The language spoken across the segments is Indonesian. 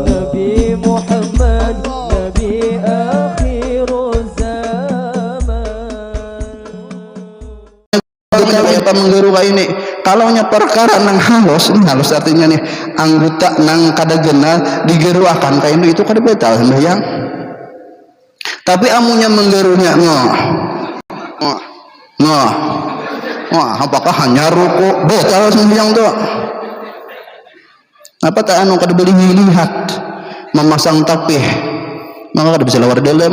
Nabi Muhammad, Nabi akhir zaman. Apa menggeru ini kalaunya perkara nang halus, ini halus artinya nih anggota nang kadagena digeruakan kayak itu kada betal sembahyang. Tapi amunya menggerunya apakah hanya ruku betal sembahyang tuh? Apa tak anu kada boleh lihat memasang tapih maka kada bisa lawar dalam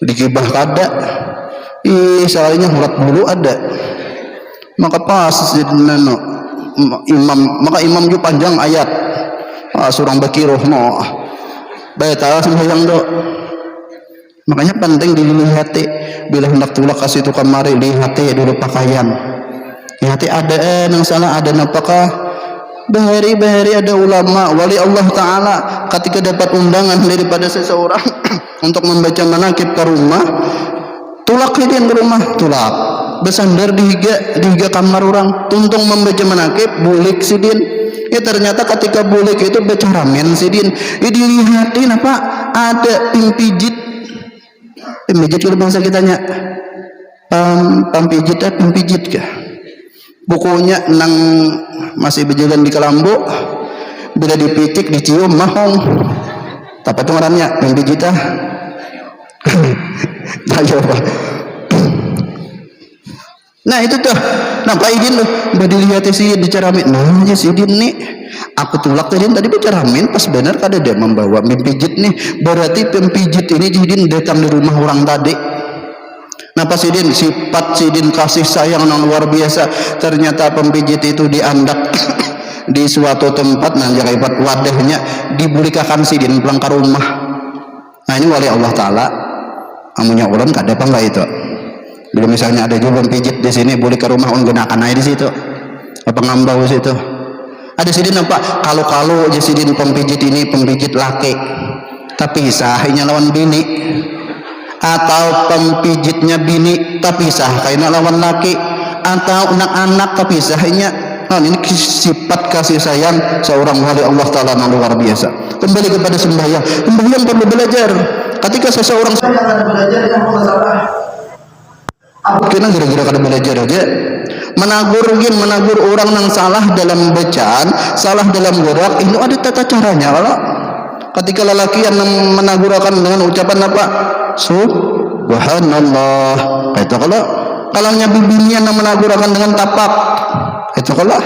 dikibah kada salahnya hurat dulu ada maka pas nano imam ju panjang ayat surang bakiroh no batal sembahyang do. Makanya penting dilihat bila hendak tulak kasih itu kamari lihat dulu pakaian lihat ada yang salah ada apakah bahari ada ulama wali Allah Ta'ala ketika dapat undangan daripada seseorang untuk membaca manakib ke rumah tulak hidin ke rumah tulak bersandar di higa kamar orang tuntung membaca manakib bulik sidin ternyata ketika bulik itu baca ramen sidin dilihatin apa ada pimpijit kalau bangsa kitanya pimpijit kah bukunya nang masih berjalan di kelambu bila dipitik dicium mahong tapi itu ngarannya pimpijit tayo ba. Nah itu tuh nampak idin loh dilihat si dicaramin nah aja si idin nih aku tulak tadi bicaramin pas benar kada dia membawa pimpijit nih berarti pimpijit ini idin datang di rumah orang tadi. Napa sidin sifat sidin kasih sayang yang luar biasa ternyata pempijit itu diandak di suatu tempat nah jaga wadahnya dibulikakan sidin pulang ke rumah. Nah ini wali Allah Ta'ala amunya ulun kada apa enggak itu bila misalnya ada juga pempijit di sini boleh ke rumah gunakan aja di situ apa ngambau situ ada sidin apa kalau aja sidin pempijit ini pempijit laki tapi sahnya lawan bini atau pempijitnya bini tapi sah kayaknya lawan laki atau anak-anak tapi sahnya ini sifat kasih sayang seorang wali Allah Ta'ala yang luar biasa. Kembali kepada sembahyang perlu belajar ketika seseorang belajar yang masalah kena gara-gara kada belajar aja menagur orang yang salah dalam bacaan salah dalam gerak itu ada tata caranya. Kalau ketika lelaki yang menagurakan dengan ucapan apa subhanallah itu kalau bibirnya yang menagurakan dengan tapak itu kalau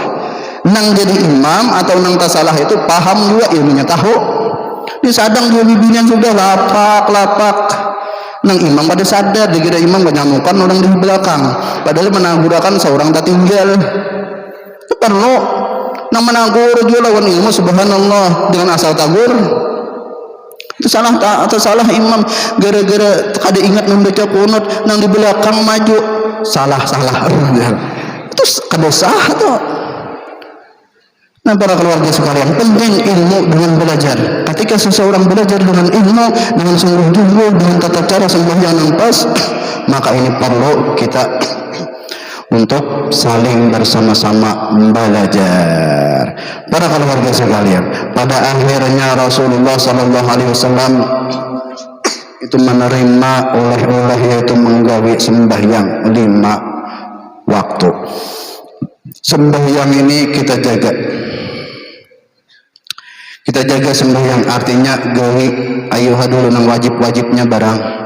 nang jadi imam atau nang tasalah itu paham juga ilmunya tahu di sadang dia bibirnya sudah lapak nang imam pada sadar dikira imam menyamukan orang di belakang padahal menagurakan seorang tak tinggal itu perlu nang menagur dia lawan ilmu subhanallah dengan asal tagur itu salah atau salah imam gara-gara kada ingat membaca kunut nang di belakang maju salah itu kada sah tuh. Nah para keluarga sekalian penting ilmu dengan belajar ketika seseorang belajar dengan ilmu dengan sungguh-sungguh dengan tata cara sembahyang yang pas maka ini perlu kita untuk saling bersama-sama belajar. Para keluarga sekalian, pada akhirnya Rasulullah Sallallahu Alaihi Wasallam itu menerima oleh yaitu menggawi sembahyang 5 waktu. Sembahyang ini kita jaga sembahyang artinya gawi ayuha dulu nang wajibnya barang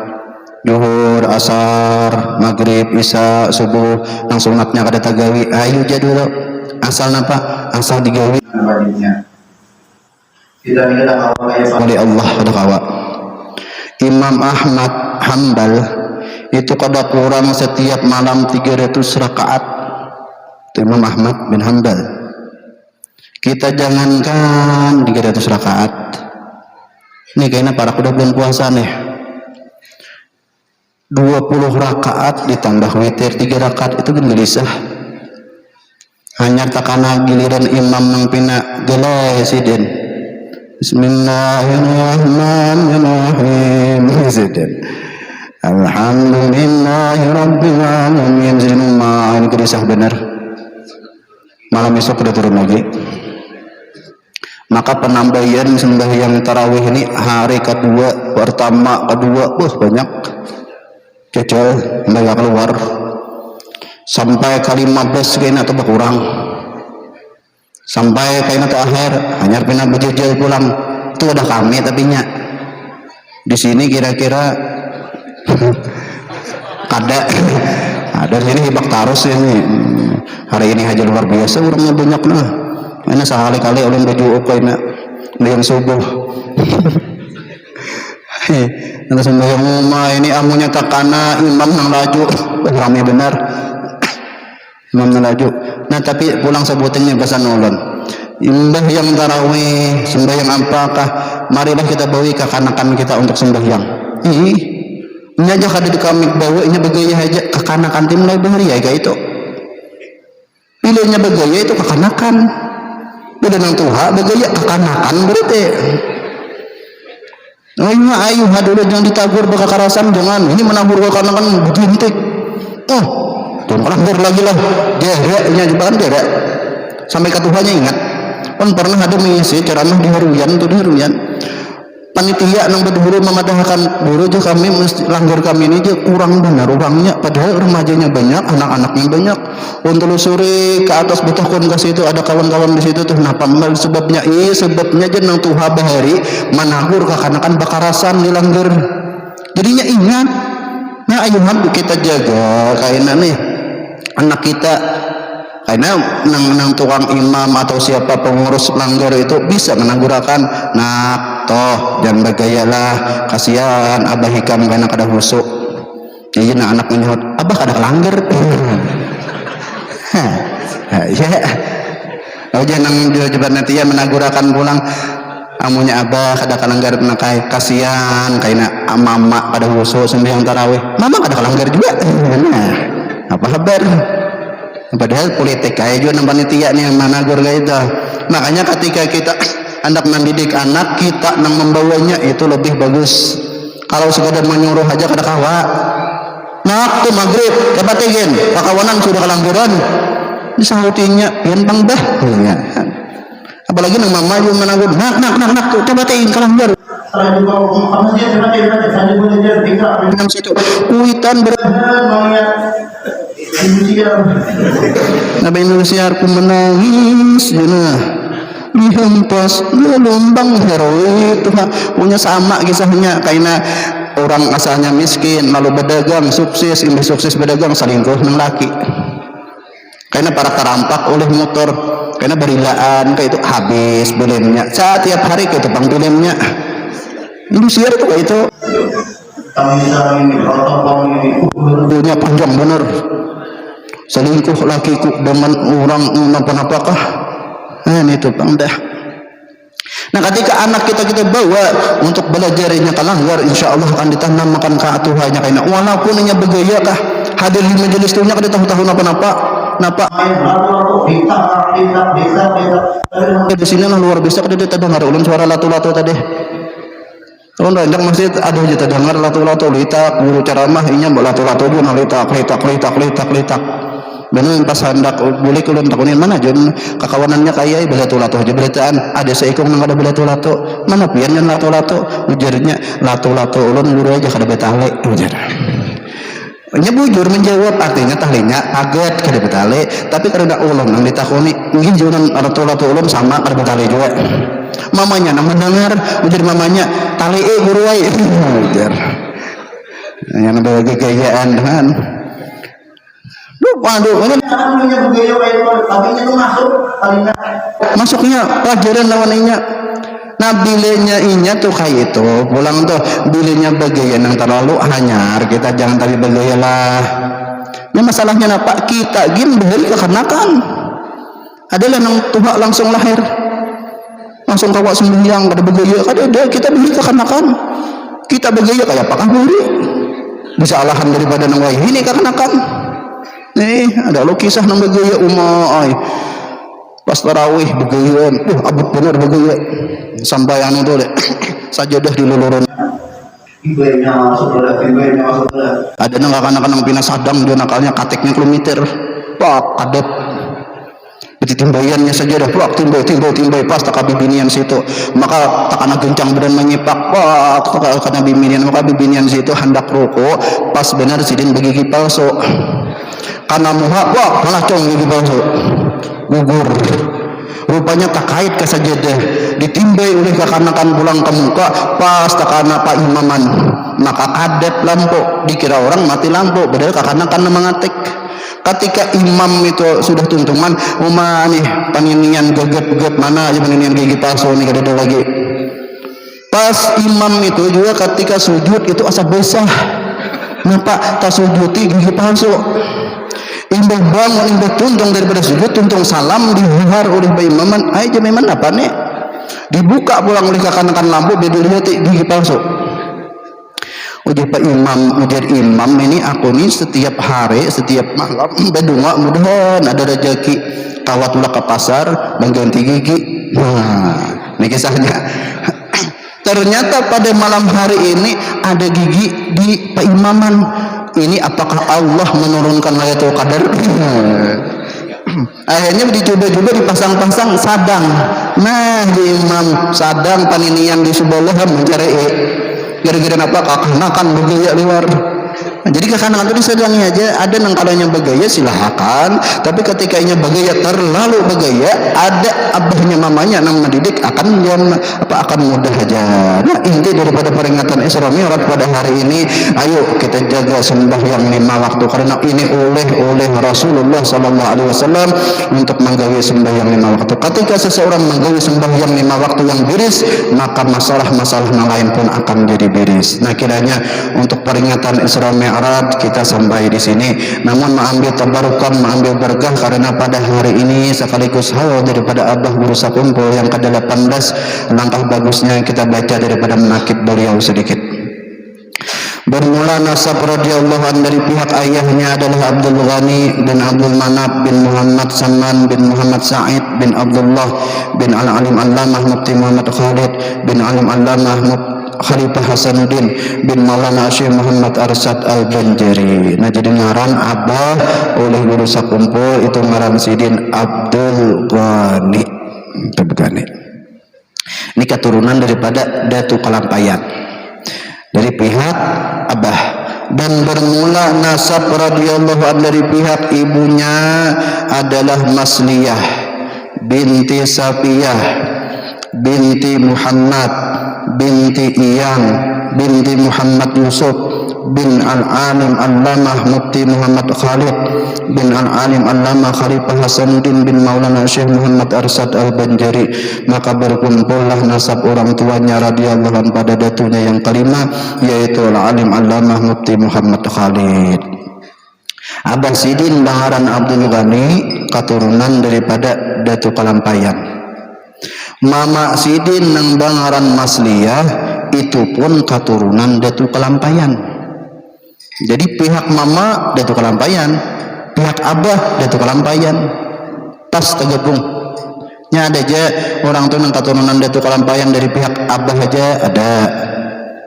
Duhur, asar, maghrib, isya, subuh, nang sunatnya kada tagawi. Ayo jadul asal napa? Asal digawi wajibnya. Tidak ada oleh Allah pada kawa. Imam Ahmad Hambal itu kada kurang setiap malam 300 rakaat. Itu Imam Ahmad bin Hambal. Kita jangankan 300 rakaat. Ini kayaknya para kuda bulan puasa nih. 20 rakaat ditambah witir 3 rakaat itu kan gelisah. Hanya takana giliran imam nang pina gelai sidin. Bismillahirrahmanirrahim sidin. Alhamdulillahirabbil alamin. Ini gelisah benar. Malam esok udah turun lagi. maka penambahan sembahyang tarawih ini hari kedua, pertama, kedua, banyak kecil banyak keluar sampai kali 15 kayaknya atau berkurang sampai kayaknya ke akhir hanya pernah berjejel pulang itu udah kami tapi nya di sini kira-kira ada sini hibak tarus ini hari ini aja luar biasa orangnya banyak nah ini sekali-kali oleh baju oke nak yang subuh nanti sembahyang rumah ini amunya takana imam nang laju ramai benar imam nang laju nah tapi pulang sebutannya pesan ulun sembahyang tarawih sembahyang apakah marilah kita bawa kekanakan kita untuk sembahyang ini aja kada di kami bawa ini begaya aja kekanakan tim mulai bahari ya kayak itu pilihnya begaya itu kekanakan beda nang tuha begaya kekanakan berarti ayo dulu jangan ditagur kekerasan jangan ini menabur kekanakan begini oh tuh melanggar lagi lah jereknya juga kan jerek sampai ke Tuhannya ingat kan pernah ada mengisi ceramah di Haruyan panitia nang berdua memadahkan buru aja kami mesti langgar kami ini aja kurang benar orangnya padahal remajanya banyak anak-anaknya banyak untuk telusuri ke atas betahkon ke situ ada kawan-kawan di situ tuh kenapa sebabnya sebabnya aja nang tuha bahari managur kekanakan bakarasan dilanggar jadinya ingat nah ayuhan kita jaga kayaknya nih anak kita karena nang tukang imam atau siapa pengurus langgar itu bisa menanggurakan nah toh jangan bergayalah kasihan abah hikam karena kada husuk jadi nah anak menyahut abah kada langgar ya aja nang jawaban nanti ya menanggurakan pulang amunya abah kada kalanggar nakai kasihan karena mama kada husuk sembahyang tarawih mama kada kalanggar juga nah apa kabar padahal politik kayak juga panitia nih yang managur kayak itu makanya ketika kita hendak mendidik anak kita nang membawanya itu lebih bagus kalau sekadar menyuruh aja kada kawa nah tuh maghrib dapat igen pakawanan sudah kelanggaran disahutinya yang bang bah ya. Apalagi nang mama juga menagur nak tuh dapat igen kelanggar kuitan Nabi Indonesia aku menangis dihempas gelombang heroik itu punya sama kisahnya karena orang asalnya miskin lalu berdagang sukses ini sukses berdagang selingkuh nang laki karena para terampak oleh motor karena berilaan kayak itu habis belemnya setiap hari kayak itu pang belemnya Indonesia itu kayak itu punya panjang bener selingkuh lakiku dengan orang apa-apakah itu bang dah nah ketika anak kita bawa untuk belajarnya kalanggar insya Allah akan ditanamkan ke atuhannya karena walaupun hanya bergaya kah hadir di majelis tuhnya kada tahu apa-apa di sini lah luar biasa kada dengar ulun suara latu-latu tadi kalau ndak masjid ada aja terdengar latu-latu litak guru ceramah inya latu-latu pun litak benar pas hendak boleh kulun takunin mana jon kakawanannya kaya belatu-latu aja beritaan ada seikung nang ada belatu-latu mana pian yang latu-latu ujarnya latu-latu ulun guru aja kada betale ujar nya bujur menjawab artinya tahlinya kaget kada betale tapi karena ulun nang ditakuni mungkin junan latu-latu ulun sama kada betale juga mamanya nang mendengar ujar mamanya tali guru ai ujar yang ada gayaan kan waduh ini masuknya pelajaran lawannya nah bilenya inya tuh kayak itu pulang tuh bilenya bagaya yang terlalu hanyar kita jangan tadi bagaya lah ini masalahnya apa kita gini beli kekanakan adalah nang tuha langsung lahir langsung kawa sembahyang kada bagaya kada kita beli kekanakan kita bagaya kayak apakah beli bisa alahan daripada nang wae ini kekanakan ada lo kisah nang bagaya umai pas tarawih bagayaan abut bener bagaya sampai anu tuh deh sajadah diluluran ada nang anak-anak nang pina sadang dia nakalnya kateknya kilometer pak kadet Timbayannya saja dah puak timbay pas tak bibinian situ, maka tak kena gencang badan menyipak pak tak kena bibinian, maka bibinian situ hendak rokok pas benar sidin bergigi palsu karena muha wah malah cong gigi palsu gugur. Rupanya tak kait ke sajadah ditimbai oleh kekanakan pulang ke muka pas takana pak imaman, maka kadet lampu dikira orang mati lampu padahal kekanakan mengatik. Ketika imam itu sudah tuntungan umah nih paninian geget mana aja paninian gigi palsu nih kada lagi. Pas imam itu juga ketika sujud itu asa basah, nampak tak sujuti gigi palsu. Imbang bangun imbang tuntung daripada sujud tuntung salam dihar oleh bayi imaman aja memang apa nih dibuka pulang oleh kekanakan lampu dilihat gigi palsu. Ujar Pak Imam, ujar imam ini aku nih setiap hari, setiap malam berdua mudahan ada rezeki kawat ulah ke pasar mengganti gigi. Nah, ini kisahnya. Ternyata pada malam hari ini ada gigi di Pak Imaman. Ini apakah Allah menurunkan Lailatul Qadar? Akhirnya dicoba-coba dipasang-pasang sadang. Nah, di imam sadang paninian di sebelah mencari gara-gara apa kekanakan bergaya luar. Nah, jadi kekanakan itu sedangnya aja ada nang kalanya bergaya silahkan, tapi ketika nya bergaya terlalu bergaya ada abahnya mamanya nang mendidik akan akan mudah aja. Nah, inti daripada peringatan Isra Mi'raj pada hari ini, ayo kita jaga sembahyang 5 waktu karena ini oleh Rasulullah sallallahu alaihi wasallam untuk menggawe sembahyang 5 waktu. Ketika seseorang menggawe sembahyang 5 waktu yang beres, maka masalah-masalah yang lain pun akan jadi beres. Nah, kiranya untuk peringatan Isra Mi'raj kita sampai di sini, namun mengambil tabarukan, mengambil berkah karena pada hari ini sekaligus haul daripada Abah Guru Sakumpul yang ke-18, langkah bagusnya kita baca daripada menakib beliau sedikit. Bermula nasab radhiyallahu anhu dari pihak ayahnya adalah Abdul Ghani bin Abdul Manaf bin Muhammad Saman bin Muhammad Sa'id bin Abdullah bin Al-Alim Allamah Mufti Muhammad Khalid bin Alim Allamah Khalifah Hasanuddin bin Maulana Syekh Muhammad Arsad Al-Banjari. Nah, jadi ngaran Abah oleh Guru Sakumpul itu ngaran Sidin Abdul Ghani. Ini keturunan daripada Datu Kalampayan dari pihak Abah, dan bermula nasab radhiyallahu anhu dari pihak ibunya adalah Masliyah binti Safiyah binti Muhammad binti Iyang binti Muhammad Yusuf bin Al-Alim Allamah Mufti Muhammad Khalid bin Al-Alim Allamah Khalifah Hasanuddin bin Maulana Syekh Muhammad Arsad Al-Banjari. Maka berkumpullah nasab orang tuanya radhiyallahu anhu pada datunya yang kelima, yaitu Al-Alim Allamah Mufti Muhammad Khalid. Abah Sidin Bangaran Abdul Ghani keturunan daripada Datu Kalampayan. Mama Sidin nang Bangaran Masliyah itu pun keturunan Datu Kalampayan. Jadi pihak mama Datu Kalampayan, pihak abah Datu Kalampayan, pas tergabung. Nya ada aja orang tuh nang keturunan Datu Kalampayan dari pihak abah aja ada,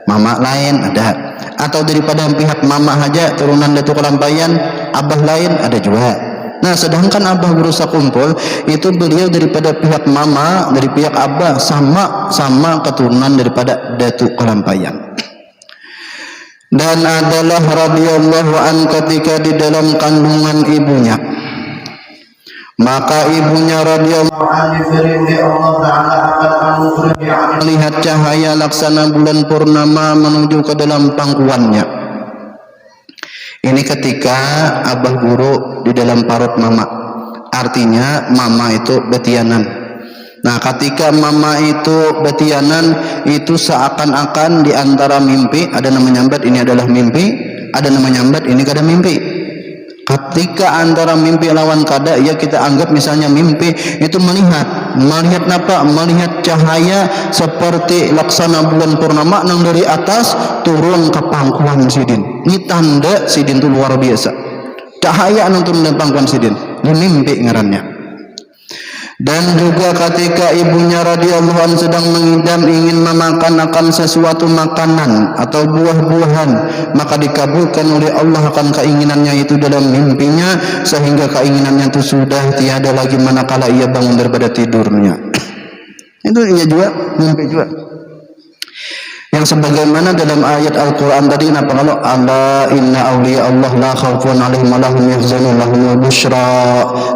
mama lain ada, atau daripada pihak mama aja turunan Datu Kalampayan, abah lain ada juga. Nah, sedangkan Abah Guru Sakumpul itu beliau daripada pihak mama, dari pihak abah sama keturunan daripada Datu Kalampayan. Dan adalah radhiyallahu an ketika di dalam kandungan ibunya, maka ibunya radhiyallahu an diberi oleh Allah Ta'ala akan anugerah melihat cahaya laksana bulan purnama menuju ke dalam pangkuannya. Ini ketika Abah Guru di dalam parut mama, artinya mama itu betianan. Nah, ketika mama itu betianan itu seakan-akan di antara mimpi, ada nama nyambat ini adalah mimpi, ada nama nyambat ini kada mimpi. Ketika antara mimpi lawan kada, ya kita anggap misalnya mimpi itu melihat apa? Melihat cahaya seperti laksana bulan purnama yang dari atas turun ke pangkuan Sidin. Ini tanda Sidin itu luar biasa. Cahaya yang turun dari pangkuan Sidin. Ini mimpi ngarannya. Dan juga ketika ibunya radhiyallahu anha sedang mengidam ingin memakan akan sesuatu makanan atau buah-buahan, maka dikabulkan oleh Allah akan keinginannya itu dalam mimpinya, sehingga keinginannya itu sudah tiada lagi manakala ia bangun daripada tidurnya. Itu juga mimpi juga. Yang sebagaimana dalam ayat Al-Quran tadi, kenapa kalau ala inna awliya Allah la khawfun alaihim wa lahum yahzanun lahumul busyra.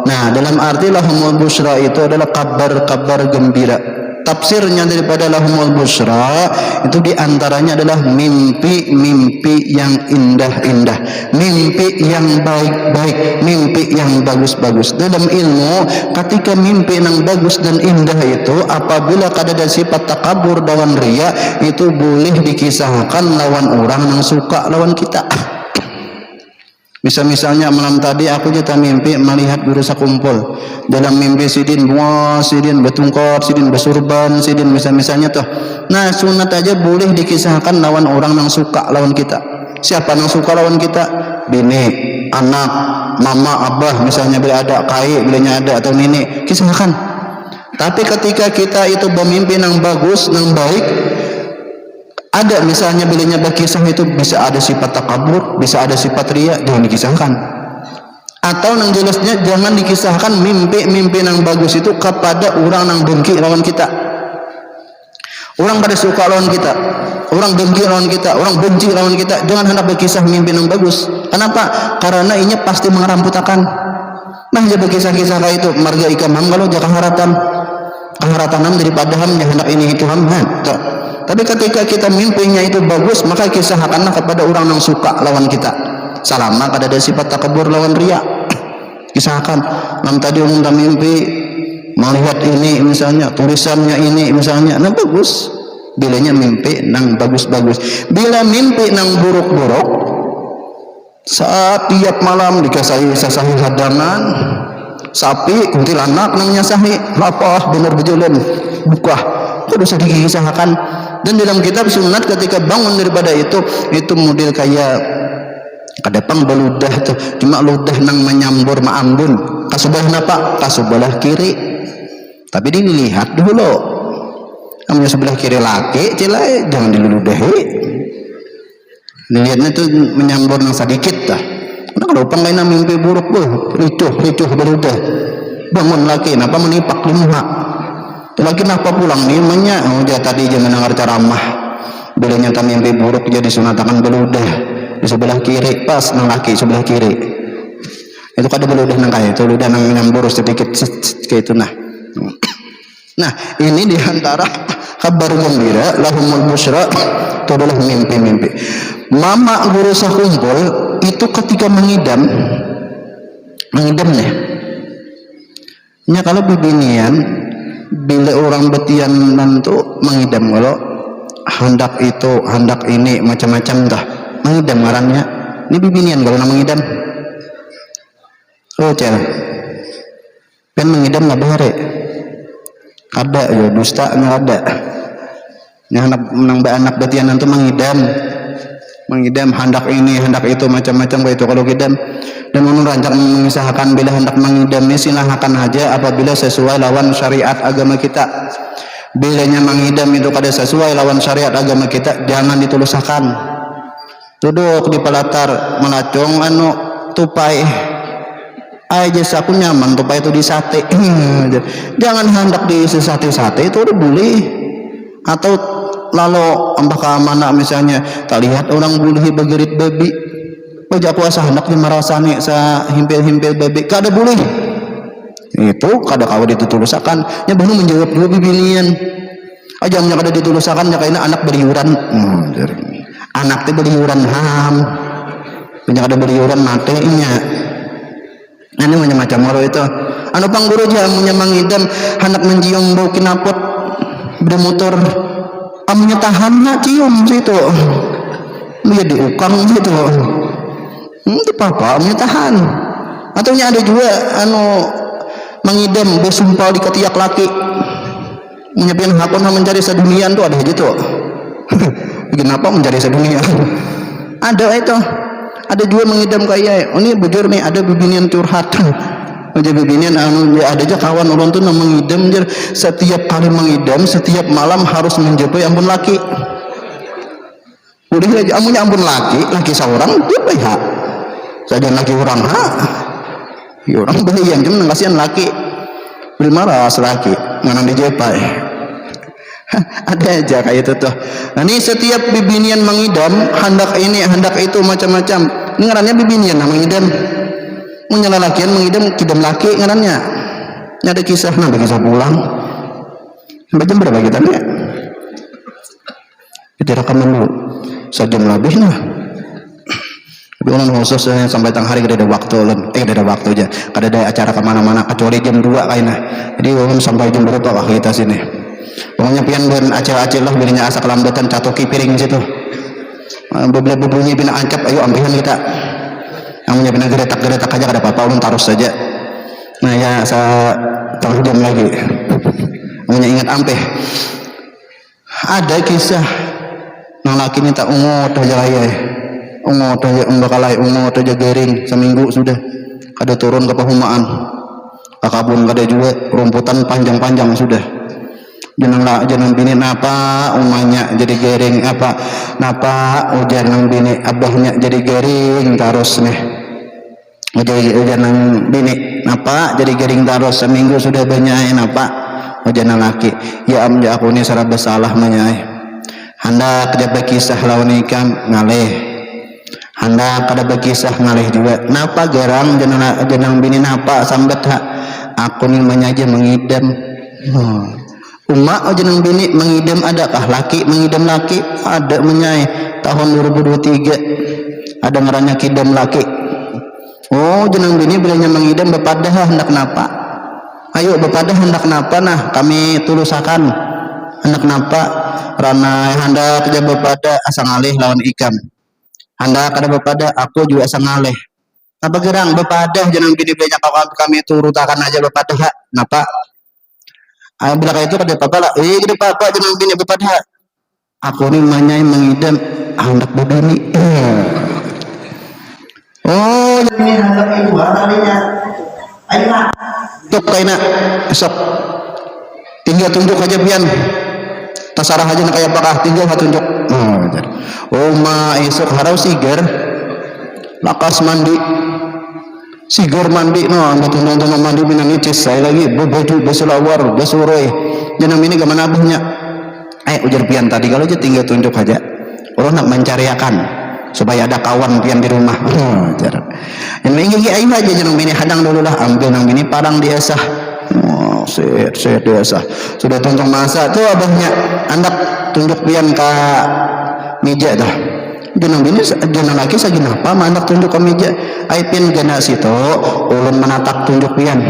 Nah, dalam arti lahumul busyra itu adalah kabar-kabar gembira. Tafsirnya daripada lahumul busyra itu diantaranya adalah mimpi-mimpi yang indah-indah, mimpi yang baik-baik, mimpi yang bagus-bagus. Dalam ilmu, ketika mimpi yang bagus dan indah itu, apabila ada sifat takabur lawan riya, itu boleh dikisahkan lawan orang yang suka lawan kita. Misalnya malam tadi aku jatah mimpi melihat guru sakumpul. Dalam mimpi sidin buah, sidin betungkot, sidin besurban, sidin misalnya tuh. Nah, sunat aja boleh dikisahkan lawan orang yang suka lawan kita. Siapa yang suka lawan kita? Bini, anak, mama, abah, misalnya bila ada, kai, bilanya ada, atau nenek, kisahkan. Tapi ketika kita itu bermimpi yang bagus, yang baik, ada misalnya bilanya berkisah itu bisa ada sifat takabur, bisa ada sifat riya, jangan dikisahkan. Atau yang jelasnya jangan dikisahkan mimpi-mimpi yang bagus itu kepada orang yang dengki lawan kita. Orang pada suka lawan kita, orang dengki lawan kita, orang benci lawan kita, jangan hendak berkisah mimpi yang bagus. Kenapa? Karena ini pasti mengeramputakan. Nah, dia berkisah-kisah kayak itu marga ikamam kalau jangan keharatan daripada ham yang hendak ini itu ham. Tapi ketika kita mimpinya itu bagus, maka kisahkanlah kepada orang yang suka lawan kita. Selama ada sifat takabur lawan riya, kisahkan. Nam tadi umum mimpi melihat ini misalnya, tulisannya ini misalnya, nah bagus. Bilanya mimpi nang bagus-bagus. Bila mimpi nang buruk-buruk, saat tiap malam dikasih sasahi hadangan, sapi kuntilanak nang nyasahi, lapah bener bejalan, buka. Itu dosa dikisahkan. Dan dalam kitab sunat ketika bangun daripada itu model kayak kadepang beludah tuh, cuma ludah nang menyambur maambun kasubalah napa? Kasubalah kiri. Tapi dilihat dulu, namanya sebelah kiri laki cilai jangan diluludahi. Dilihatnya tuh menyambur nang sedikit dah. Udah kalau pengen mimpi buruk ricuh beludah. Bangun laki napa menipak limuha. Lagi napa pulang nih menya? Oh, dia tadi dia mendengar ceramah. Bila nyata mimpi buruk jadi sunatakan beludah di sebelah kiri, pas nang laki sebelah kiri. Itu kada beludah nang kayak itu, ludah nang nyambur sedikit kayak itu nah. Nah, ini diantara kabar gembira lahumul busyra itu adalah mimpi-mimpi. Mama guru sakumpul itu ketika mengidam nih. Nya kalau bibinian bila orang betian nantu mengidam kalau hendak itu hendak ini macam-macam dah mengidam ngarannya ini bibinian kalau mengidam cel kan mengidam nggak bare ada ya dusta nggak ada yang menang anak betian nantu mengidam hendak ini hendak itu macam-macam kayak itu kalau kidam. Dan menurut rancang mengisahkan bila hendak mengidam ini silahkan aja apabila sesuai lawan syariat agama kita. Bilanya mengidam itu kada sesuai lawan syariat agama kita, jangan dituluskan. Duduk di pelatar melacong tupai aja saku nyaman tupai itu di sate. Jangan hendak di sate itu udah boleh. Atau lalu apakah mana misalnya tak lihat orang boleh begerit babi. Pajak puasa hendak dimarasani sa himpil-himpil babi kada boleh. Itu kada kawa ditutulusakan. Nya baru menjawab dua bibinian. Aja nya kada ditulusakan nya kaina anak beriuran. Anak teh beriuran ham. Nya kada beriuran mate nya. Anu macam maro itu. Anu pangguru ja amunnya mangidam hendak mencium bau kinapot bermotor. Amunnya tahanna cium situ. Dia diukang situ. Itu papa tahan. Atau ada juga mengidam bersumpah di ketiak laki menyepian hakon mencari sedunian tuh ada gitu. Kenapa mencari sedunia? Ada itu. Ada juga mengidam kayak ini bujur nih ada bibinian curhat. Aja bibinian anu ada aja kawan orang tuh mengidam jer setiap kali mengidam setiap malam harus menjepai ampun laki. Udah aja amunnya ampun laki seorang dia pihak. Saja laki orang ya orang beli yang cuma kasihan laki. Beli maras laki nganang dijepai. Ada aja kayak itu tuh. Nah ini setiap bibinian mengidam hendak ini hendak itu macam-macam. Ini ngarannya bibinian mengidam. Menyala lakian mengidam kidam laki ngarannya. Ada kisah pulang. Sampai berapa kita nih? Kita rekaman dulu. Sejam lebih nah. Tapi orang khusus sampai tang hari ada waktu ada waktu aja. Kada ada acara kemana-mana kecuali jam 2 kayaknya. Jadi orang sampai jam berapa kah kita sini. Pokoknya pian ben acil-acil lah belinya asa kelambatan catoki piring situ. Bebel-bebelnya bina ancap ayo ambilkan kita. Namanya bina geretak aja kada apa-apa ulun taruh saja. Nah ya setengah jam lagi. Namanya ingat ampe. Ada kisah nang laki ni tak ungut aja raya. Ungut aja umbakalai ungut aja gering seminggu sudah. Kada turun ke pehumaan. Kakabun kada juga rumputan panjang-panjang sudah. Jangan bini napa umanya jadi gering apa napa ujanang bini abahnya jadi gering terus nih ujanang bini napa jadi gering terus seminggu sudah banyak napa ujanang laki ya amja aku ni sarab salah menyai hendak ada kisah lawan ikan ngaleh hendak ada kisah ngaleh juga napa gerang janang bini napa sambat aku ni menyaja mengidam Umak jeneng bini mengidam adakah laki mengidam laki ada menyai tahun 2023 ada ngarannya kidam laki. Oh jeneng bini bilanya mengidam bepadah hendak napa ayo bepadah hendak napa nah kami tulusakan hendak napa rana hendak kerja bepadah asang alih lawan ikan hendak ada bepadah aku juga asang alih apa gerang bepadah jeneng bini bilanya kami turutakan aja bepadah napa bila kayak itu kada apa-apa lah. Gede papa jangan bini bepada. Aku ni manyai mengidam hendak bebini. Oh, jadi hendak ibu tadinya. Ayo nak. Tuk kaina esok. Tinggal tunjuk aja pian. Tasarah aja nak kayak apakah tinggal tunjuk. Oh, ma esok harau sigar. Lakas mandi. Sigar mandi no betul-betul mandi minang icis saya lagi baju besulawar besuroi jangan ini kemana abahnya ujar pian tadi kalau aja tinggal tunjuk aja orang nak mencariakan supaya ada kawan pian di rumah yang ini ayo aja jangan ini hadang dulu lah ambil nang ini parang diasah set diasah sudah tuntung masa tuh abahnya andak tunjuk pian ke meja dah jangan bini jangan lagi sagi napa mandak tunjuk ke meja aipin gana situ ulun menatak tunjuk pian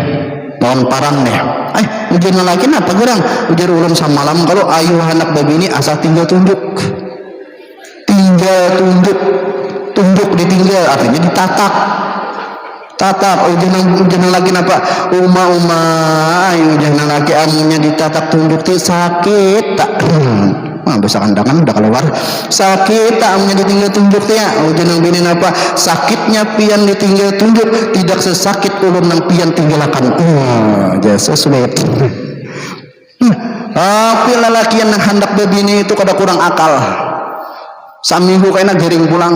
lawan parang nih ujian lagi napa gerang ujar ulun samalam kalau ayu anak babi ini asal tinggal tunjuk ditinggal artinya ditatak jangan lagi napa ayu jangan lagi amunya ditatak tunjuk ti sakit tak bisa kandangan udah keluar sakit tak amunya ditinggal tunjuk ya jangan bini napa sakitnya pian ditinggal tunjuk tidak sesakit ulun nang pian tinggalakan jasa sulit tapi lelaki yang hendak bebini itu kada kurang akal saminggu kayaknya gering pulang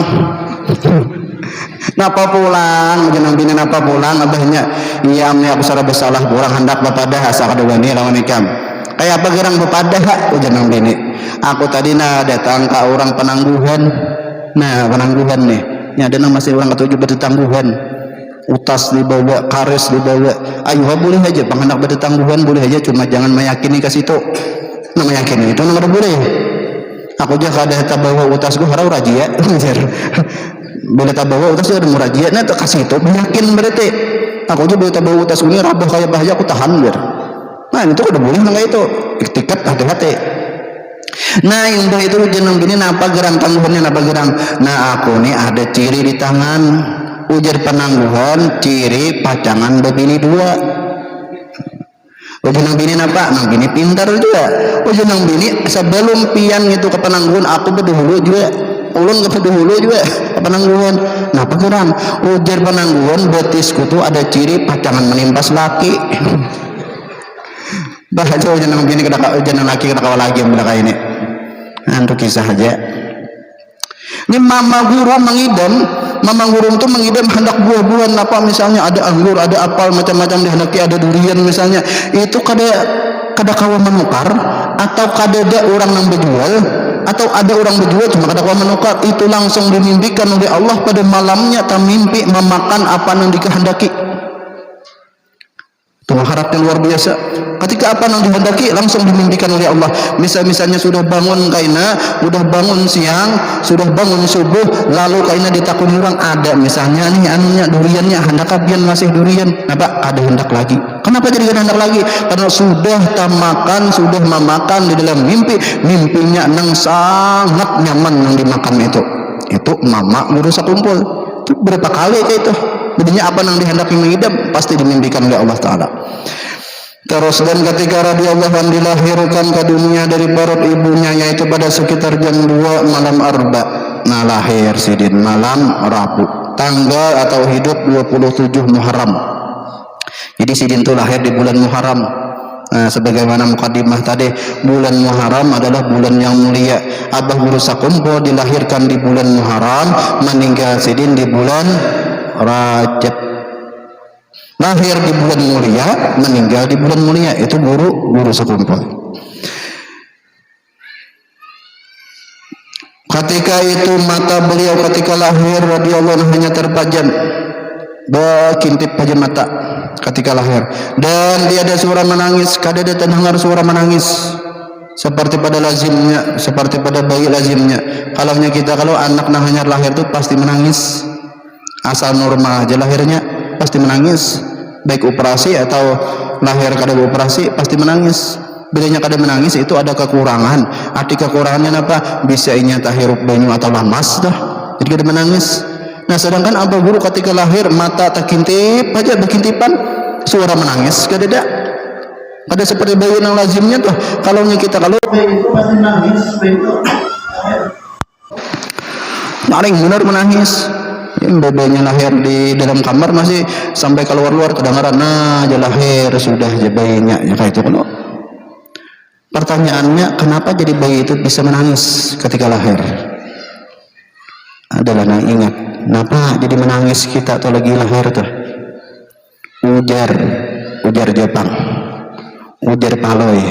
napa pulang jangan bini napa pulang abahnya iya amnya aku sarah bersalah kurang hendak bepadah asa kada wani lawan ikam kayak apa gerang bepadah jangan bini aku tadi datang ke orang penangguhan penangguhan nih ini ada masih orang ketujuh bertangguhan utas dibawa kares dibawa ayo boleh aja penghendak bertangguhan boleh aja cuma jangan meyakini ke situ meyakini itu nomor boleh aku aja kada tak bawa utas gua harau rajia boleh tak bawa utas ada murajia nah tak kasih itu yakin berarti aku aja boleh tak bawa utas ini rabah kayak bahaya aku tahan biar nah itu udah boleh nggak itu tiket hati-hati. Nah indah itu jeneng bini napa gerang tangguhannya napa gerang nah aku nih ada ciri di tangan ujar penangguhan ciri pacangan bebini dua jeneng bini napa nang bini pintar juga jeneng bini sebelum pian itu ke penangguhan aku berdahulu juga ulun ke berdahulu juga ke penangguhan napa geran ujar penangguan betisku tuh ada ciri pacangan menimpas laki. Baca jangan begini jangan laki kena kawal lagi yang belakang ini. Untuk kisah aja. Ini mama guru itu mengidam hendak buah-buahan apa misalnya ada anggur, ada apel macam-macam dihendaki ada durian misalnya. Itu kada kawa menukar atau kada ada orang yang berjual atau ada orang berjual cuma kada kawa menukar itu langsung dimimpikan oleh Allah pada malamnya tak mimpi memakan apa yang dikehendaki. Itu harapnya luar biasa. Ketika apa yang dihendaki langsung dimimpikan oleh Allah. Misalnya sudah bangun kaina, sudah bangun siang, sudah bangun subuh, lalu kaina ditakuni orang ada misalnya nih anunya duriannya hendak kapian masih durian, apa ada hendak lagi. Kenapa jadi hendak lagi? Karena sudah makan, sudah memakan di dalam mimpi, mimpinya nang sangat nyaman yang dimakan itu. Itu mama guru sakumpul. Itu berapa kali kayak itu? Jadinya apa yang dihendaki mengidam pasti dimimpikan oleh Allah Ta'ala. Terus dan ketika radhiyallahu anhu dilahirkan ke dunia dari perut ibunya yaitu pada sekitar jam 2 malam Arba. Nah lahir sidin malam Rabu tanggal atau hidup 27 Muharram. Jadi sidin itu lahir di bulan Muharram. Nah, sebagaimana mukadimah tadi, bulan Muharram adalah bulan yang mulia. Abah Guru Sakumpul dilahirkan di bulan Muharram, meninggal sidin di bulan Rajab. Lahir di bulan mulia, meninggal di bulan mulia. Itu guru Sakumpul. Ketika itu mata beliau ketika lahir radhiyallahu anhu hanya terpajam, berkintip pajam mata ketika lahir, dan dia ada suara menangis. Kada ada terdengar suara menangis seperti pada lazimnya, seperti pada bayi lazimnya. Kalau anak hanya lahir itu pasti menangis. Asal normal aja lahirnya pasti menangis, baik operasi atau lahir kada operasi pasti menangis. Bedanya kada menangis itu ada kekurangan. Arti kekurangannya apa? Bisa inya hirup banyu atau lamas dah. Jadi kada menangis. Nah sedangkan Abah Guru ketika lahir mata tak kintip aja berkintipan, suara menangis kada ada. Kada seperti bayi yang lazimnya tuh. Kalau kita bayi itu pasti menangis, bayi itu. Paling benar menangis. Bebeknya lahir di dalam kamar masih sampai keluar kedengaran aja lahir sudah aja bayinya ya kayak itu kan. Pertanyaannya kenapa jadi bayi itu bisa menangis ketika lahir? Adalah yang ingat kenapa jadi menangis kita atau lagi lahir tuh? Ujar Jepang, ujar Paloi.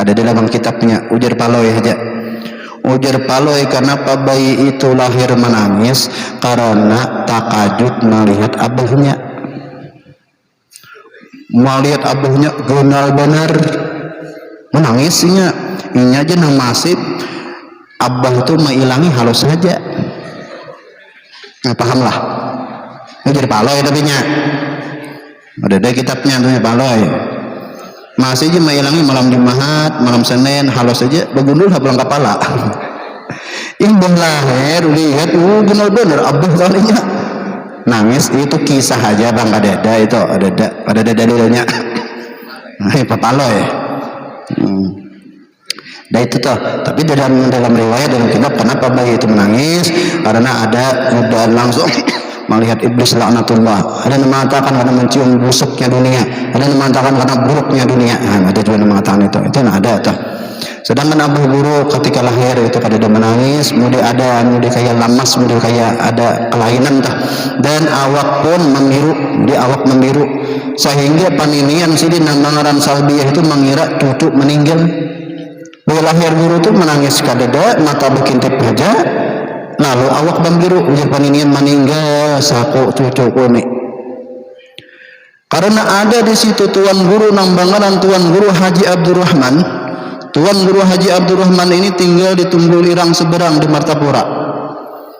Ada dalam kitabnya ujar Paloi aja. Ujar Paloi kenapa bayi itu lahir menangis? Karena takajud melihat abahnya. Melihat abahnya genal benar menangisnya. Ini aja nang masih abah itu menghilangi halus saja. Nah, paham lah. Ujar Paloi tapi nya. Ada kitabnya tuh Paloi. Masih aja menghilangi malam Jumat, malam Senin, halus saja begundul pulang kepala. Yang lahir lihat, benar benar abah kalinya nangis itu kisah aja bang ada itu ada dalilnya. Nah, papalo ya. Nah itu toh. Tapi dalam riwayat dalam kitab kenapa bayi itu menangis? Karena ada udah langsung melihat iblis laknatullah. Ada yang mengatakan karena mencium busuknya dunia, ada yang mengatakan karena buruknya dunia. Nah, ada juga yang mengatakan itu ada tuh. Sedangkan Abah Guru ketika lahir itu kada ada menangis, mudi kayak lamas, mudi kayak ada kelainan tuh. Dan awak pun membiru, sehingga paninian sini nangaran salbiyah itu mengira cucu meninggal. Bila lahir Guru itu menangis kada ada, mata berkintip aja. Lalu awak membiru, ujar paninian meninggal saku cucu kuni. Karena ada di situ Tuan Guru Nambangaran Tuan Guru Haji Abdurrahman. Tuan Guru Haji Abdurrahman ini tinggal di Tunggul Irang Seberang di Martapura.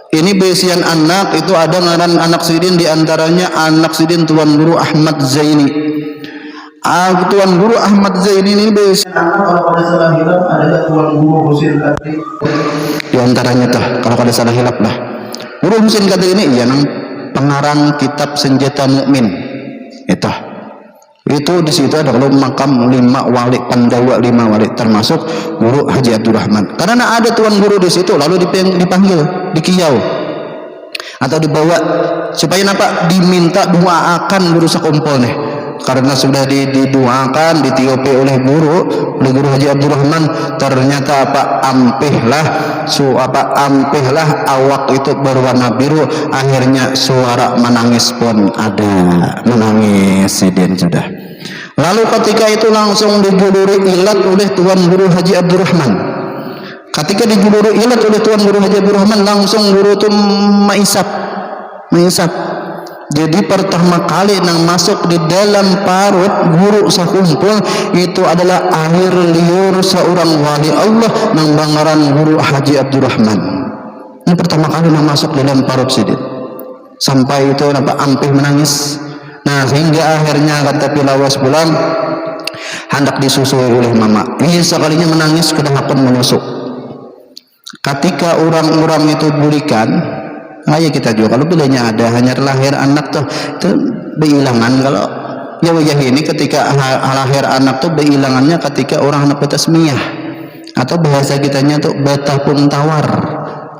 Ini besian anak itu ada ngaran anak sidin, diantaranya anak sidin Tuan Guru Ahmad Zaini. Tuan Guru Ahmad Zaini ini besian anak kalau pada salah hilap ada Tuan Guru Husin Kadri. Diantaranya tuh kalau pada salah hilap lah. Guru Husin Kadri ini yang pengarang kitab Senjata Mukmin. Itu di situ ada kalau makam 5 wali, Pandawa 5 wali termasuk Guru Haji Abdurrahman. Karena ada Tuan Guru di situ lalu dipanggil di Kiau. atau dibawa supaya apa? Diminta doakan guru sakumpul nih, karena sudah didoakan, ditiopi oleh guru Haji Abdurrahman, ternyata apa? Ampihlah awak itu berwarna biru, akhirnya suara menangis pun ada, menangis sidin sudah. Lalu ketika itu langsung dijuluri ilat oleh Tuan Guru Haji Abdurrahman. Ketika dijuluri ilat oleh Tuan Guru Haji Abdurrahman, langsung guru itu maisap. Jadi pertama kali yang masuk di dalam parut guru sakumpul itu adalah air liur seorang wali Allah nang bangaran Guru Haji Abdurrahman. Ini pertama kali yang masuk di dalam parut sidin. Sampai itu nampak ampih menangis. Nah, hingga akhirnya kata Pilawas pulang hendak disusui oleh mama. Ini sekalinya menangis kedahakun menyusuk. Ketika orang-orang itu bulikan, ayo kita juga kalau bilanya ada hanya lahir anak tuh itu berhilangan. Kalau ya wajah ini ketika lahir anak tuh berhilangannya ketika orang anak bertasmiyah, atau bahasa kitanya tuh betapung tawar.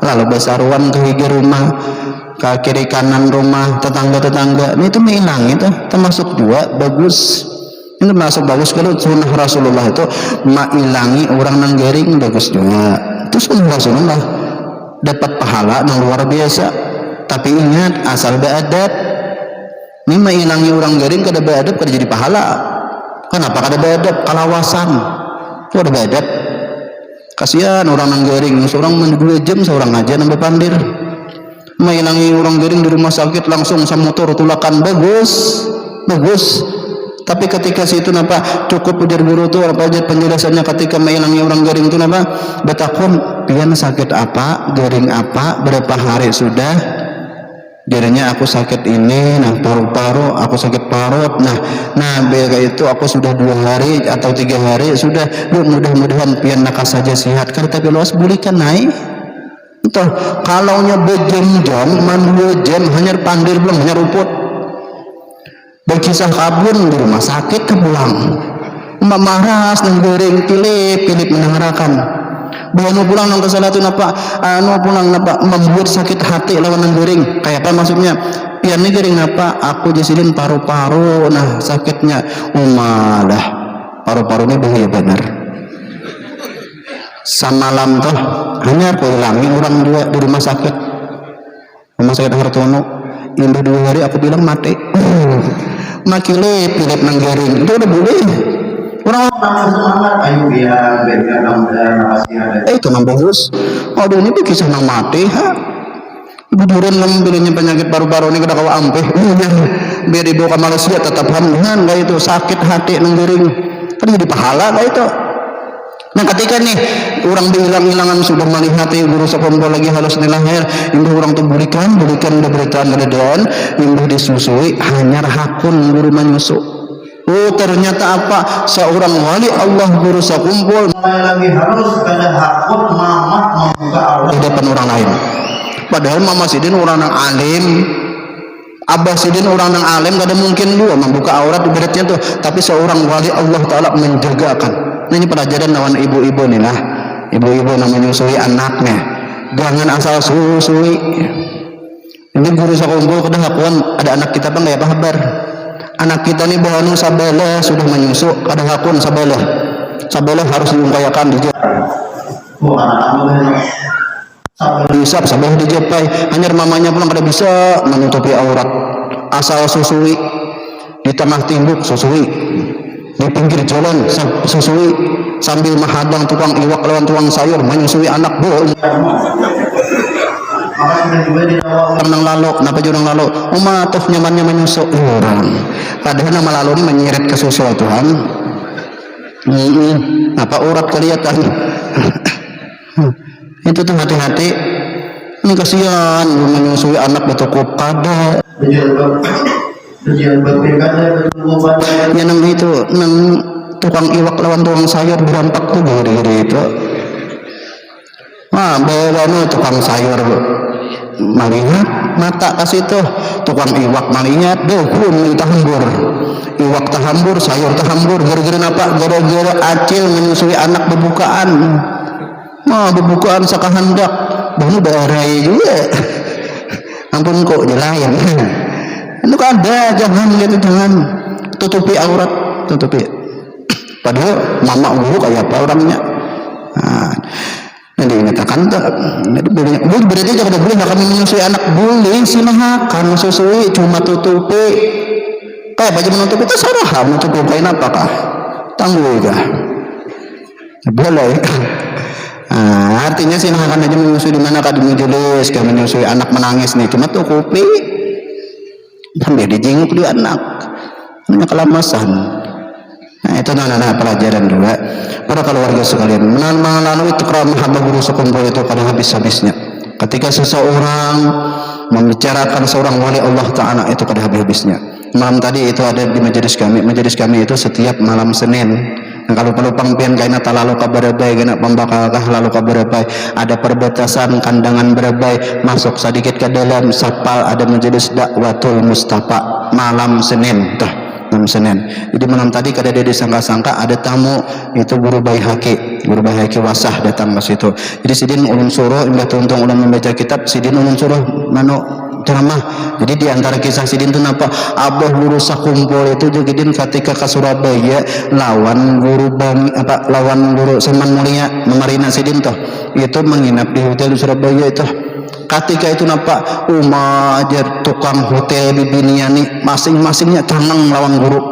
Lalu basaruan ke higi rumah, ke kiri kanan rumah, tetangga ini itu menghilang, itu termasuk juga bagus. Ini termasuk bagus kalau sunnah Rasulullah itu mengilangi orang nanggaring, bagus juga. Itu sunnah Rasulullah, dapat pahala yang luar biasa. Tapi ingat, asal beradab. Ini mengilangi orang garing kada beradab kada jadi pahala. Kenapa kada beradab? Kalawasan itu ada beradab. Kasihan orang nang garing, seorang 2 jam seorang aja nambah pandir. Mengilangi orang garing di rumah sakit langsung sama motor tulakan, bagus. Tapi ketika situ napa cukup ujar guru tu apa aja penjelasannya ketika mengilangi orang garing itu napa betakun pian sakit apa, garing apa, berapa hari sudah. Jadinya aku sakit ini, nah paru-paru aku sakit parut, nah bega itu aku sudah 2 hari atau 3 hari sudah. Yuk mudah-mudahan pian nakas saja sehat. Kan tapi luas bulikan naik. Entah kalaunya berjam-jam, 2 jam hanya pandir belum hanya ruput. Berkisah kabun di rumah sakit pulang. Mbak maras nang goreng pilip menangarakan. Bahwa pulang nang kesalatun apa? Pulang apa? Membuat sakit hati lawan nang goreng. Kayak apa maksudnya? Pian ni goreng apa? Aku jasilin paru-paru. Nah sakitnya umalah paru-paru ni bahaya benar. Samalam tuh hanya aku hilangi orang 2 di rumah sakit Hartono. Yang 2 hari aku bilang mati. Makile pilih nanggaring itu udah boleh. Orang semangat ayo biar itu nambah terus. Aduh ini kisah nang mati buduran lambilnya penyakit paru-paru ini kada kawa ampeh. Biar dibawa ke Malaysia tetap hamdan kayak itu sakit hati nanggaring. Kan jadi pahala kayak itu. Nah ketika nih orang bilang-bilangan sudah melihat guru sakumpul lagi halus lahir, imbuh orang tuh bulikan udah beritaan keadaan, imbuh disusui hanya hakun guru menyusu. Oh ternyata apa? Seorang wali Allah guru sakumpul lagi harus ada hakun mama membuka aurat di depan orang lain. Padahal mama sidin orang yang alim, abah sidin orang yang alim, gak ada mungkin dua membuka aurat ibaratnya tuh. Tapi seorang wali Allah Ta'ala menjagakan. Nah, ini pelajaran lawan ibu-ibu nih lah. Ibu-ibu yang menyusui anaknya, jangan asal susui. Ini guru sakumpul kedahakuan ada anak kita bang, apa kabar? Anak kita nih bahanu sabalah sudah menyusu, kedahakuan sabalah harus diupayakan sabalah dijepai. Hanya mamanya pulang kada bisa menutupi aurat, asal susui di tengah timbuk susui, di pinggir jalan susui, sambil menghadang tukang iwak lawan tukang sayur menyusui anak bohong. Orang lalu, kenapa jurang lalu? Toh nyamannya menyusuk orang. Padahal nama lalu ini menyeret ke susu Tuhan. Apa urat kelihatan? Itu tuh hati-hati. Ini kasihan menyusui anak bertukuk pada. Ya nang itu nang tukang iwak lawan tukang sayur berampak tuh gede-gede itu. Bawa tukang sayur malihat mata kasih tuh tukang iwak malihat pun tahambur iwak tahambur sayur tahambur gara-gara apa? Gara-gara acil menyusui anak bebukaan sakahandak baru darai juga ampun kok jelayan. Itu ada, jangan gitu, jangan tutupi aurat, tutupi. Padahal mama guru kayak apa orangnya. Nah, nanti ingatakan tak, boleh berarti jangan boleh kami menyusui anak, boleh silahkan susui, cuma tutupi. Kayak baju menutup itu sarah, menutupi kain apakah? Tangguh kah? Boleh. Nah, artinya silahkan aja menyusui di mana kah, di majelis, kami menyusui anak menangis nih, cuma tutupi. Sambil dijenguk di anak, namanya kelamasan. Nah itu nana pelajaran juga para keluarga sekalian. Melalui tukar mahabbah guru sekumpul itu pada habis-habisnya. Ketika seseorang membicarakan seorang wali Allah Ta'ala itu pada habis-habisnya. Malam tadi itu ada di majelis kami itu setiap malam Senin. Dan kalau perlu pangpian kaina talalu kabarabai kena pembakakah lalu kabarabai, ada perbatasan kandangan berabai masuk sedikit ke dalam sapal, ada majelis dakwatul Mustafa malam Senin tuh, malam Senin. Jadi malam tadi kada ada disangka-sangka ada tamu itu guru Baihaqi Wasah datang ke situ. Jadi sidin ulun suruh imbah tuntung ulun membaca kitab, sidin ulun suruh ceramah. Jadi di antara kisah sidin itu napa abah guru sakumpul itu juga din ketika ke Surabaya lawan guru Saman Mulia memarina sidin tuh itu menginap di hotel di Surabaya itu. Ketika itu napa umajar tukang hotel bibiniani masing-masingnya canang lawan guru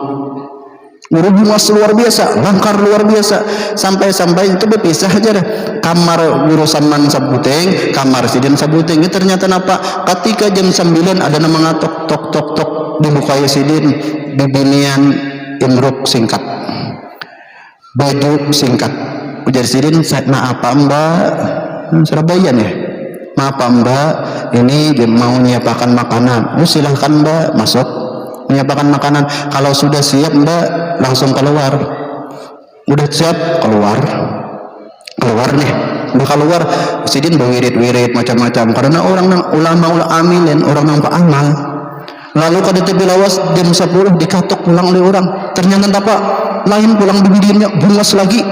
buas luar biasa, langkar luar biasa, sampai itu berpisah aja deh. Kamar guru Saman Sabuteng, kamar sidin Sabuteng. Itu ternyata napa? Ketika jam 9 ada nama ngatok tok dibukai sidin bibinian imruk singkat, baju singkat. Ujar sidin, maaf mbak, Surabaya nih. Maaf mbak, ini mau nyiapkan makanan. Silahkan mbak masuk menyiapkan makanan. Kalau sudah siap mbak langsung keluar. Udah siap keluar nih. Udah keluar sidin berwirid macam-macam karena orang ulama amilin, orang nampak amal. Lalu kada tepi lawas jam 10 dikatok pulang oleh orang. Ternyata apa? Lain pulang bibirnya bungas lagi.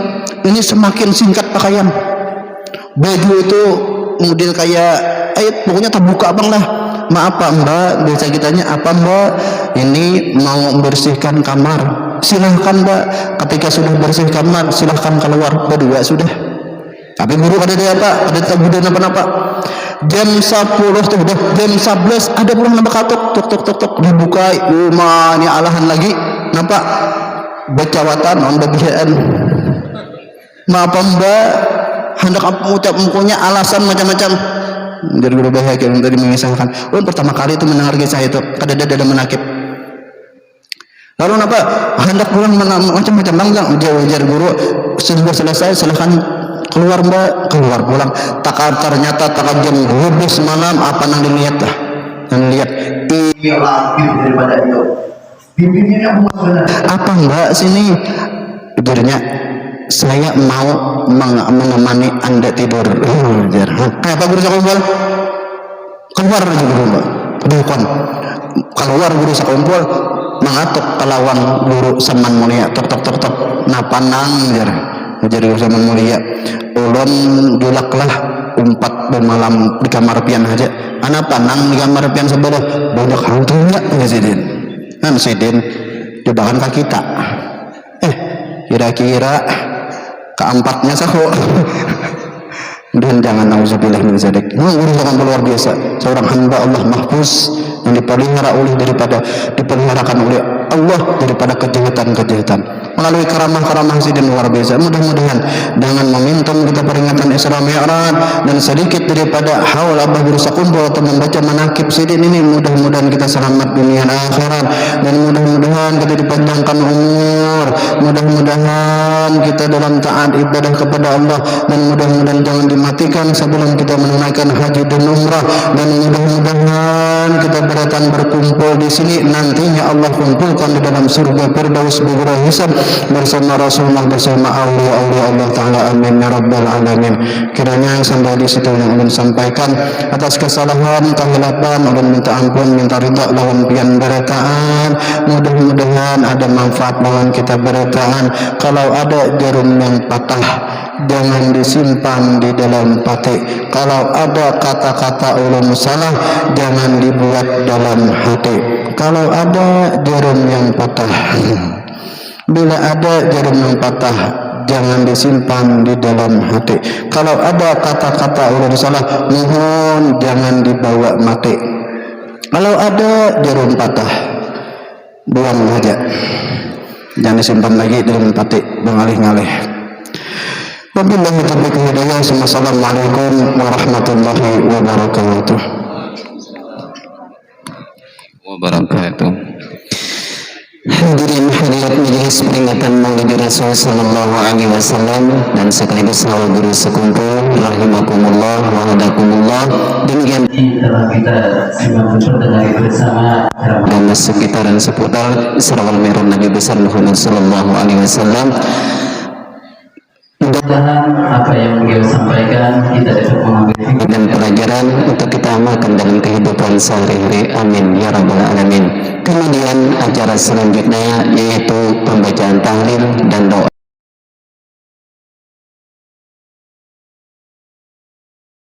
Ini semakin singkat pakaian. Baju itu model kayak pokoknya terbuka abang lah. Maaf pak mbak, biasa kitanya apa mbak, ini mau membersihkan kamar. Silahkan mbak, ketika sudah bersih kamar silahkan keluar. Berdua sudah. Tapi guru ada apa? Ada tabudan apa-apa. Jam 10 tuh udah jam 11 ada pulang nampak katok tok dibuka rumah ini alahan lagi nampak becawatan on bagian. Maaf mbak, hendak mengucap mukunya alasan macam-macam. Jadi guru Baihaqi yang tadi mengisahkan, pertama kali itu mendengar kisah itu kada ada menakib. Lalu apa? Hendak pulang macam-macam banglang. Ujar guru sudah selesai silahkan keluar mbak. Keluar pulang. Ternyata jam 12 malam apa nang dilihat dah? Nang lihat ini lebih daripada itu. Bimbingannya apa mbak sini? Ujarnya saya mau menemani anda tidur. Kayak apa guru sakumpul? Keluar aja guru mbak. Bukan. Keluar guru sakumpul mengatuk kelawan guru Saman Mulia. Tok. Napa nang jar. Jadi guru Saman Mulia. Ulun julaklah umpat bermalam di kamar pian aja. Anapa nang di kamar pian sebelah. Banyak hantu enggak ya sidin. Kan sidin cobakan ke kita. Kira-kira keempatnya sahu. Dan jangan nauzubillah min zalik. Guru sangat luar biasa, seorang hamba Allah mahfuz yang dipeliharakan oleh Allah daripada kejahatan melalui karamah sidin luar biasa. Mudah-mudahan dengan momentum kita peringatan Isra Mi'raj dan sedikit daripada haul abah guru sakumpul atau membaca manakib sidin ini, mudah-mudahan kita selamat dunia dan akhirat, dan mudah-mudahan kita dipanjangkan umur, mudah-mudahan kita dalam taat ibadah kepada Allah, dan mudah-mudahan jangan dimatikan sebelum kita menunaikan haji dan umrah, dan mudah-mudahan kita berkumpul di sini nantinya Allah kumpulkan di dalam surga Firdaus bighairi hisab bersama Rasulullah, bersama awliya Allah Ta'ala. Amin ya Rabbal Alamin. Kiranya sampai di situ yang ulun sampaikan, atas kesalahan kehilapan ulun minta ampun, minta ridha lawan pian berataan. Mudah-mudahan ada manfaat lawan kita berataan. Kalau ada jarum yang patah, jangan disimpan di dalam pati. Kalau ada kata-kata ulun salah, jangan dibuat dalam hati. Kalau ada jarum yang patah, bila ada jarum yang patah, jangan disimpan di dalam hati. Kalau ada kata-kata ulun salah, mohon jangan dibawa mati. Kalau ada jarum patah, buang saja, jangan disimpan lagi dalam hati, mengalih-ngalih. Wabillahi taufiq wal hidayah. Assalamualaikum warahmatullahi wabarakatuh. Hadirin hadirat majelis peringatan Maulid Rasul sallallahu alaihi wasallam dan sekaligus sahabat guru sekumpul rahimakumullah wa hadakumullah. Demikian telah kita simak berdengar bersama dan sekitaran seputar Isra-ul Mi'raj Nabi besar Muhammad sallallahu alaihi wasallam. Mudah-mudahan apa yang beliau sampaikan kita dapat mengambil hikmah dan pelajaran untuk kita amalkan dalam kehidupan sehari-hari. Amin ya Rabbal Alamin. Kemudian acara selanjutnya yaitu pembacaan tahlil dan doa.